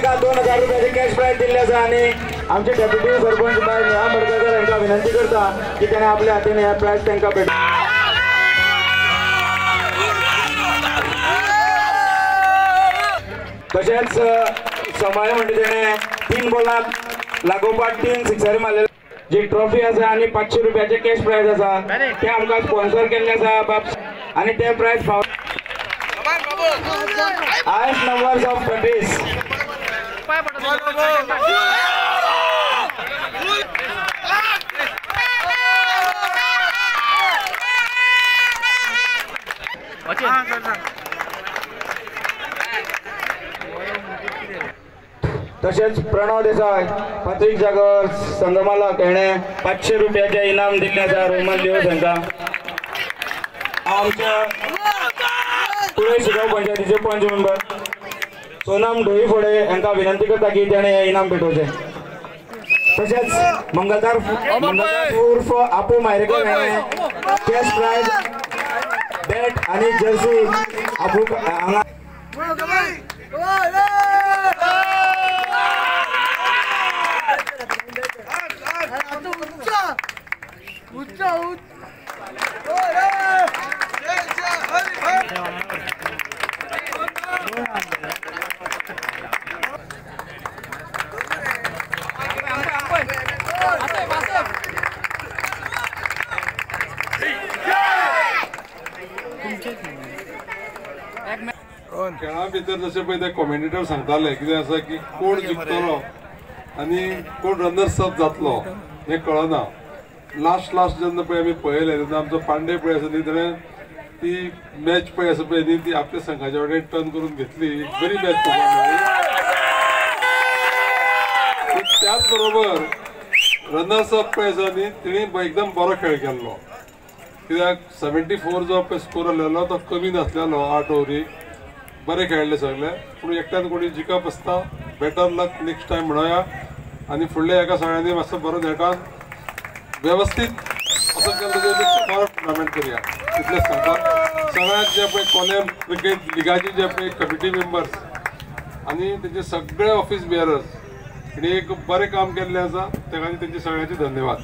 एका 2000 रुपयाचे cash price दिले आसा आणि आमचे डेप्युटी सरपंच बाय नेहा मडककर यांना विनंती करता की त्याने आपल्या हाताने हे प्राइज त्यांना भेट तसेच समय म्हणजे त्याने 3 बॉलात लागोपाठ 3 सिक्सर मारले जी ट्रॉफी आसा आणि 500 रुपयाचे कॅश प्राइज आसा ते आमकां स्पॉन्सर केल्ले आसा बाप आणि ते price highest numbers of countries तसेच प्रणव देसाई पत्रिक जागर संगमाला खेळणे 500 रुपयाचे इनाम दिले आसा रोमन दिवस यांना आमच्या पुणे शिगाव पंचायतीचे पंच मेंबर सोनम ढोईफोडे यांना विनंती करता की त्याने हे इनाम भेटवचे तसेच मंगलदार उर्फ आपू मायरेकर यांनी कॅश प्राइज बॅट आणि जर्सी आपू खेळा भितर जसे पळय ते कॉमेंटेटर सांगताले कितें आसा की कोण जिखतलो आनी कोण रनर्स अप जातलो हें कळना लास्ट जेन्ना पळय आमी पळयले तेन्ना आमचो पांडे पळय आसा न्ही ताणें ती मॅच पळय आसा पळय न्ही ती आपल्या संघाच्या वाटेन टर्न करून घेतली बरी मॅच पळोवपाक मेळ्ळी त्याच बरोबर रनर्स अप पळय आसा न्ही तिणें एकदम बरो खेळ केल्लो कित्याक 74 जो पळय स्कोर आसलेलो तो कमी नासलेलो 8 ओव्हरी बरे खेळले सगळे पूण एकट्यान कोणी जिखप आसता बेटर लक नेक्स्ट टायम म्हणूया आनी फुडल्या एका सगळ्यांनी मातसो बरो नेटान व्यवस्थीत असं केलं बरो टुर्नामेंट करूया तितलेंच सांगता सगळ्यात जे पळय कॉलेम क्रिकेट लिगाचे जे पळय कमिटी मेंबर्स आनी तेजे सगळे ऑफिस बियरर्स हेणी एक बरें काम केल्लें आसा त्या खातीर तेंचे सगळ्यांचे धन्यवाद.